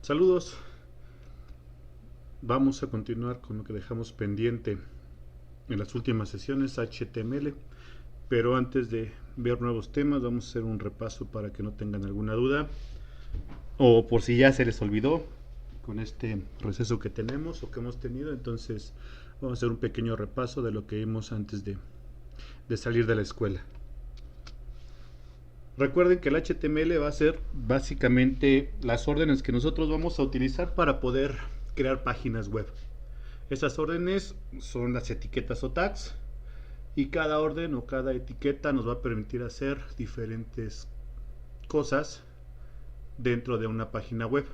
Saludos, vamos a continuar con lo que dejamos pendiente en las últimas sesiones HTML, pero antes de ver nuevos temas vamos a hacer un repaso para que no tengan alguna duda o por si ya se les olvidó con este receso que tenemos o que hemos tenido. Entonces vamos a hacer un pequeño repaso de lo que vimos antes de salir de la escuela. Recuerden que el HTML va a ser básicamente las órdenes que nosotros vamos a utilizar para poder crear páginas web. Esas órdenes son las etiquetas o tags, y cada orden o cada etiqueta nos va a permitir hacer diferentes cosas dentro de una página web.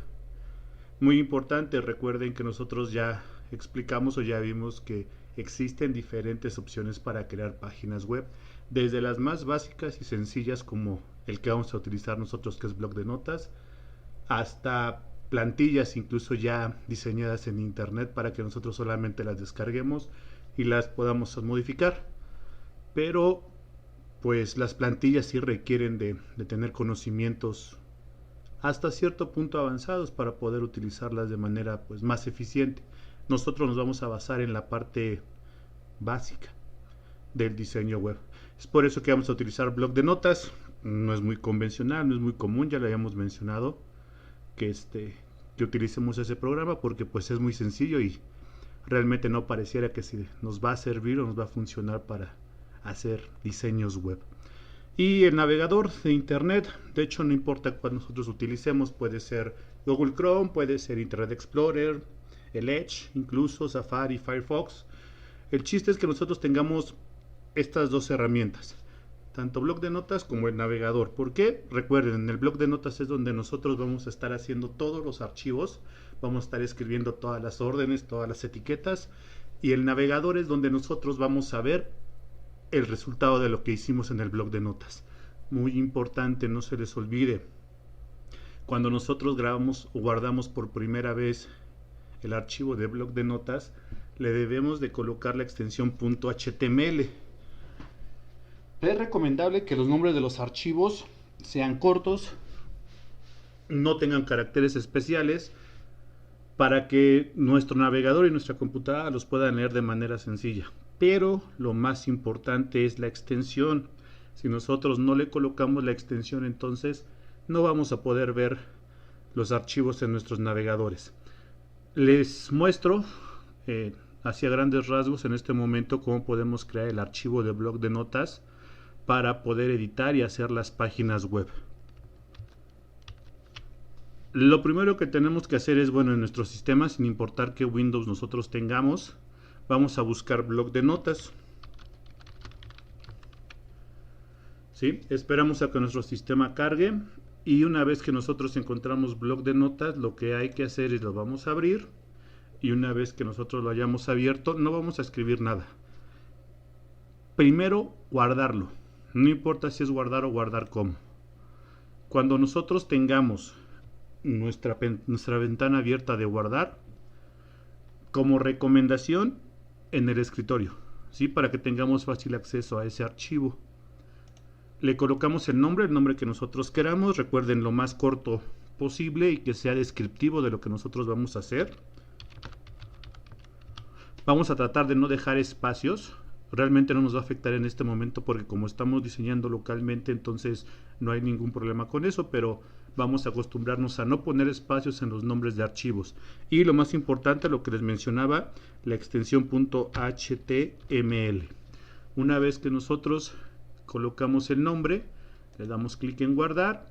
Muy importante, recuerden que nosotros ya explicamos o ya vimos que existen diferentes opciones para crear páginas web, desde las más básicas y sencillas como el que vamos a utilizar nosotros, que es bloc de notas, hasta plantillas incluso ya diseñadas en internet para que nosotros solamente las descarguemos y las podamos modificar. Pero pues las plantillas sí requieren de tener conocimientos hasta cierto punto avanzados para poder utilizarlas de manera pues más eficiente. Nosotros nos vamos a basar en la parte básica del diseño web. Es por eso que vamos a utilizar bloc de notas. No es muy convencional, no es muy común, ya lo habíamos mencionado, que utilicemos ese programa porque pues es muy sencillo y realmente no pareciera que nos va a servir o nos va a funcionar para hacer diseños web. Y el navegador de internet, de hecho no importa cuál nosotros utilicemos, puede ser Google Chrome, puede ser Internet Explorer, el Edge, incluso Safari, Firefox. El chiste es que nosotros tengamos estas dos herramientas, tanto bloc de notas como el navegador. ¿Por qué? Recuerden, en el bloc de notas es donde nosotros vamos a estar haciendo todos los archivos, vamos a estar escribiendo todas las órdenes, todas las etiquetas, y el navegador es donde nosotros vamos a ver el resultado de lo que hicimos en el bloc de notas. Muy importante, no se les olvide, cuando nosotros grabamos o guardamos por primera vez el archivo de bloc de notas, le debemos de colocar la extensión .html. Es recomendable que los nombres de los archivos sean cortos, no tengan caracteres especiales, para que nuestro navegador y nuestra computadora los puedan leer de manera sencilla. Pero lo más importante es la extensión. Si nosotros no le colocamos la extensión, entonces no vamos a poder ver los archivos en nuestros navegadores. Les muestro hacia grandes rasgos en este momento cómo podemos crear el archivo de bloc de notas para poder editar y hacer las páginas web. Lo primero que tenemos que hacer es, en nuestro sistema, sin importar qué Windows nosotros tengamos, vamos a buscar bloc de notas. ¿Sí? Esperamos a que nuestro sistema cargue, y una vez que nosotros encontramos bloc de notas, lo que hay que hacer es lo vamos a abrir, y una vez que nosotros lo hayamos abierto, no vamos a escribir nada. Primero, guardarlo. No importa si es guardar o guardar como. Cuando nosotros tengamos nuestra ventana abierta de guardar, como recomendación, en el escritorio, ¿sí? Para que tengamos fácil acceso a ese archivo, le colocamos el nombre que nosotros queramos. Recuerden, lo más corto posible y que sea descriptivo de lo que nosotros vamos a hacer. Vamos a tratar de no dejar espacios. Realmente no nos va a afectar en este momento porque como estamos diseñando localmente, entonces no hay ningún problema con eso, pero vamos a acostumbrarnos a no poner espacios en los nombres de archivos. Y lo más importante, lo que les mencionaba, la extensión .html. Una vez que nosotros colocamos el nombre, le damos clic en guardar,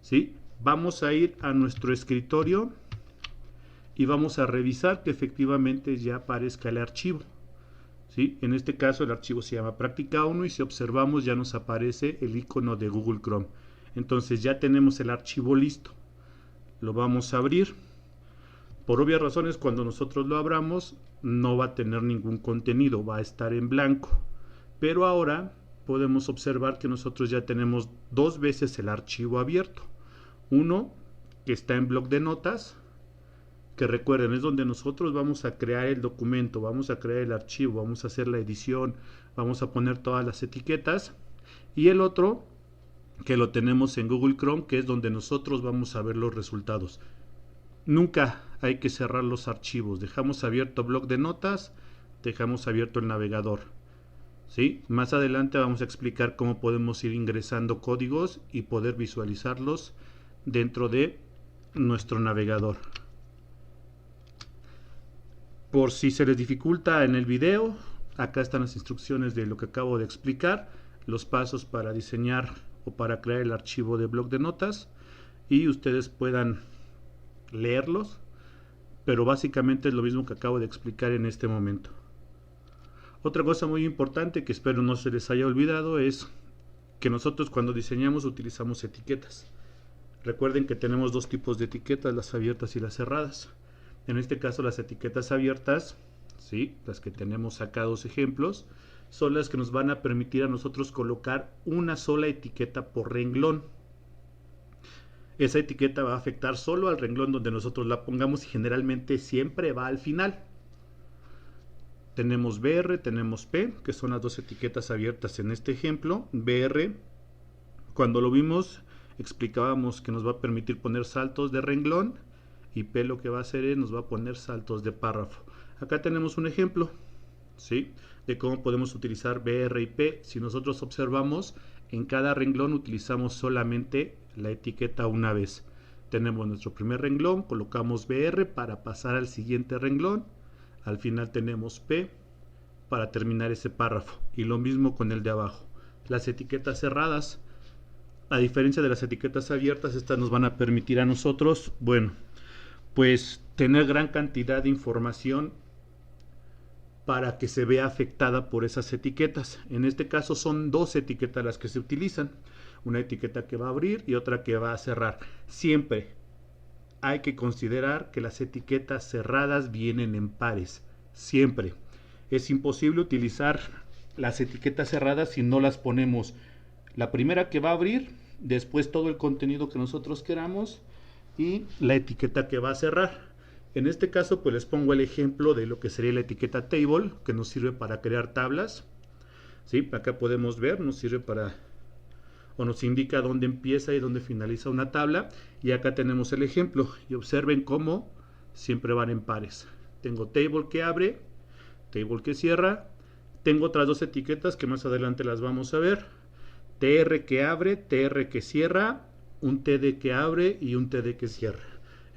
¿sí? Vamos a ir a nuestro escritorio y vamos a revisar que efectivamente ya aparezca el archivo. ¿Sí? En este caso el archivo se llama práctica 1 y si observamos ya nos aparece el icono de Google Chrome. Entonces ya tenemos el archivo listo. Lo vamos a abrir. Por obvias razones, cuando nosotros lo abramos no va a tener ningún contenido, va a estar en blanco. Pero ahora podemos observar que nosotros ya tenemos dos veces el archivo abierto. Uno que está en bloc de notas, que recuerden es donde nosotros vamos a crear el documento, vamos a crear el archivo, vamos a hacer la edición, vamos a poner todas las etiquetas, y el otro que lo tenemos en Google Chrome, que es donde nosotros vamos a ver los resultados. nunca hay que cerrar los archivos. Dejamos abierto bloc de notas, dejamos abierto el navegador. ¿Sí? Más adelante vamos a explicar cómo podemos ir ingresando códigos y poder visualizarlos dentro de nuestro navegador. Por si se les dificulta en el video, acá están las instrucciones de lo que acabo de explicar, los pasos para diseñar o para crear el archivo de bloc de notas, y ustedes puedan leerlos, pero básicamente es lo mismo que acabo de explicar en este momento. Otra cosa muy importante que espero no se les haya olvidado es que nosotros cuando diseñamos utilizamos etiquetas. Recuerden que tenemos dos tipos de etiquetas, las abiertas y las cerradas. En este caso las etiquetas abiertas, ¿sí?, las que tenemos acá dos ejemplos, son las que nos van a permitir a nosotros colocar una sola etiqueta por renglón. Esa etiqueta va a afectar solo al renglón donde nosotros la pongamos y generalmente siempre va al final. Tenemos BR, tenemos P, que son las dos etiquetas abiertas en este ejemplo. BR, cuando lo vimos, explicábamos que nos va a permitir poner saltos de renglón, y P lo que va a hacer es nos va a poner saltos de párrafo. Acá tenemos un ejemplo, ¿sí?, de cómo podemos utilizar BR y P. Si nosotros observamos, en cada renglón utilizamos solamente la etiqueta una vez. Tenemos nuestro primer renglón, colocamos BR para pasar al siguiente renglón. Al final tenemos P para terminar ese párrafo, y lo mismo con el de abajo. Las etiquetas cerradas, a diferencia de las etiquetas abiertas, estas nos van a permitir a nosotros, bueno, pues tener gran cantidad de información para que se vea afectada por esas etiquetas. En este caso son dos etiquetas las que se utilizan, una etiqueta que va a abrir y otra que va a cerrar. Siempre hay que considerar que las etiquetas cerradas vienen en pares, siempre. Es imposible utilizar las etiquetas cerradas si no las ponemos la primera que va a abrir, después todo el contenido que nosotros queramos y la etiqueta que va a cerrar. En este caso pues les pongo el ejemplo de lo que sería la etiqueta table, que nos sirve para crear tablas. ¿Sí? Acá podemos ver, nos sirve para, o nos indica dónde empieza y dónde finaliza una tabla, y acá tenemos el ejemplo, y observen cómo siempre van en pares. Tengo table que abre, table que cierra, tengo otras dos etiquetas que más adelante las vamos a ver, tr que abre, tr que cierra, un td que abre y un td que cierra.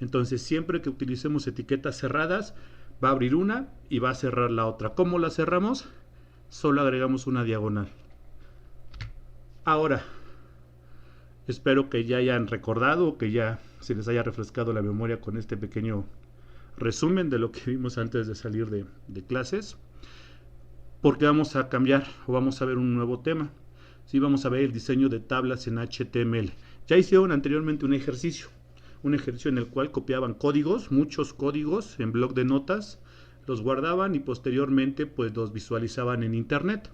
Entonces siempre que utilicemos etiquetas cerradas, va a abrir una y va a cerrar la otra. ¿Cómo la cerramos? Solo agregamos una diagonal. Ahora, espero que ya hayan recordado, que ya se les haya refrescado la memoria con este pequeño resumen de lo que vimos antes de salir de clases, porque vamos a cambiar o vamos a ver un nuevo tema. Sí, vamos a ver el diseño de tablas en HTML. Ya hicieron anteriormente un ejercicio en el cual copiaban códigos, muchos códigos en bloc de notas, los guardaban y posteriormente pues los visualizaban en internet.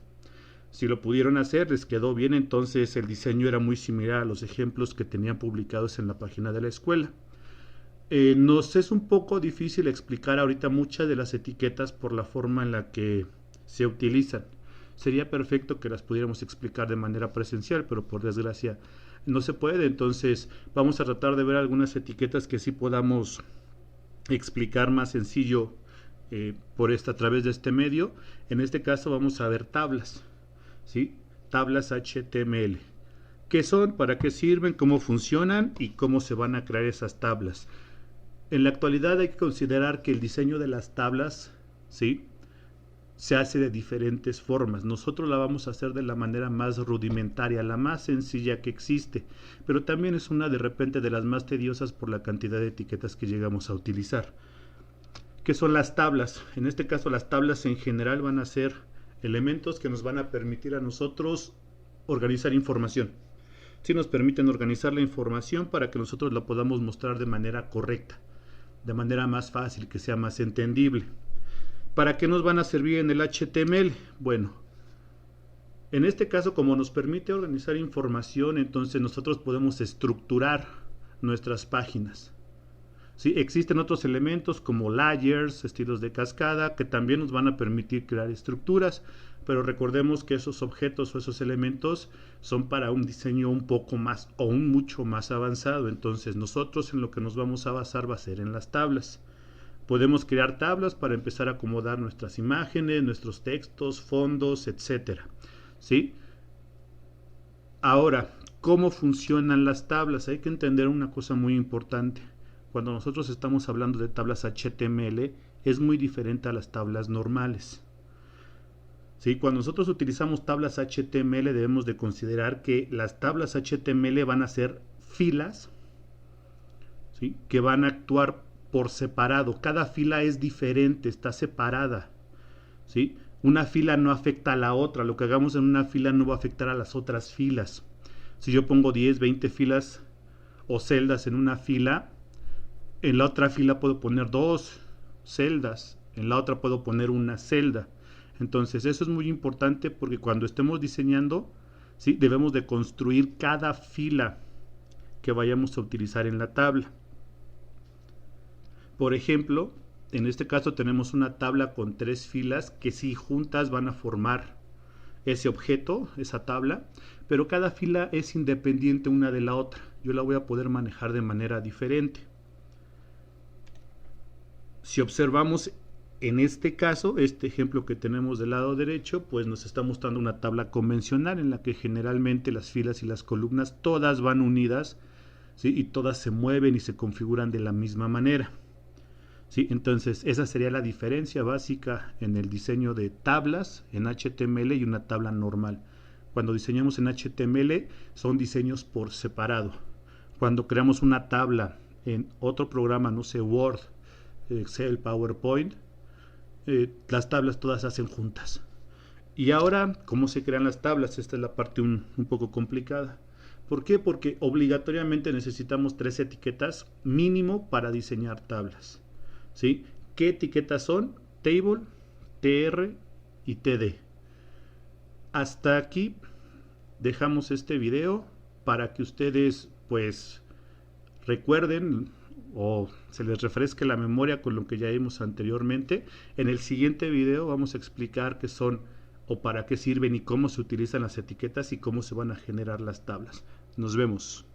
Si lo pudieron hacer, les quedó bien, entonces el diseño era muy similar a los ejemplos que tenían publicados en la página de la escuela. Nos es un poco difícil explicar ahorita muchas de las etiquetas por la forma en la que se utilizan. Sería perfecto que las pudiéramos explicar de manera presencial, pero por desgracia no se puede. Entonces vamos a tratar de ver algunas etiquetas que sí podamos explicar más sencillo a través de este medio. En este caso vamos a ver tablas, ¿sí? Tablas HTML. ¿Qué son? ¿Para qué sirven? ¿Cómo funcionan? ¿Y cómo se van a crear esas tablas? En la actualidad hay que considerar que el diseño de las tablas, ¿sí?, se hace de diferentes formas. Nosotros la vamos a hacer de la manera más rudimentaria, la más sencilla que existe, pero también es una de repente de las más tediosas por la cantidad de etiquetas que llegamos a utilizar. ¿Qué son las tablas? En este caso las tablas en general van a ser elementos que nos van a permitir a nosotros organizar información. Sí, nos permiten organizar la información para que nosotros la podamos mostrar de manera correcta, de manera más fácil, que sea más entendible. ¿Para qué nos van a servir en el HTML? Bueno, en este caso, como nos permite organizar información, entonces nosotros podemos estructurar nuestras páginas. ¿Sí? Existen otros elementos como layers, estilos de cascada, que también nos van a permitir crear estructuras, pero recordemos que esos objetos o esos elementos son para un diseño un poco más o un mucho más avanzado. Entonces nosotros en lo que nos vamos a basar va a ser en las tablas. Podemos crear tablas para empezar a acomodar nuestras imágenes, nuestros textos, fondos, etcétera, ¿sí? Ahora, ¿cómo funcionan las tablas? Hay que entender una cosa muy importante. Cuando nosotros estamos hablando de tablas HTML, es muy diferente a las tablas normales. ¿Sí? Cuando nosotros utilizamos tablas HTML, debemos de considerar que las tablas HTML van a ser filas, ¿sí? Que van a actuar por separado. Cada fila es diferente, está separada, ¿sí? Una fila no afecta a la otra. Lo que hagamos en una fila no va a afectar a las otras filas. Si yo pongo 10, 20 filas o celdas en una fila, en la otra fila puedo poner 2 celdas, en la otra puedo poner una celda. Entonces eso es muy importante porque cuando estemos diseñando, ¿sí? Debemos de construir cada fila que vayamos a utilizar en la tabla. Por ejemplo, en este caso tenemos una tabla con 3 filas que sí juntas van a formar ese objeto, esa tabla, pero cada fila es independiente una de la otra. Yo la voy a poder manejar de manera diferente. Si observamos en este caso, este ejemplo que tenemos del lado derecho, pues nos está mostrando una tabla convencional en la que generalmente las filas y las columnas todas van unidas, ¿sí? Y todas se mueven y se configuran de la misma manera. ¿Sí? Entonces esa sería la diferencia básica en el diseño de tablas en HTML y una tabla normal. Cuando diseñamos en HTML son diseños por separado. Cuando creamos una tabla en otro programa, no sé, Word, Excel, PowerPoint, las tablas todas se hacen juntas. Y ahora, ¿cómo se crean las tablas? Esta es la parte un poco complicada. ¿Por qué? Porque obligatoriamente necesitamos 3 etiquetas mínimo para diseñar tablas. ¿Sí? ¿Qué etiquetas son? Table, TR y TD. Hasta aquí dejamos este video para que ustedes pues recuerden o se les refresque la memoria con lo que ya vimos anteriormente. En el siguiente video vamos a explicar qué son o para qué sirven y cómo se utilizan las etiquetas y cómo se van a generar las tablas. Nos vemos.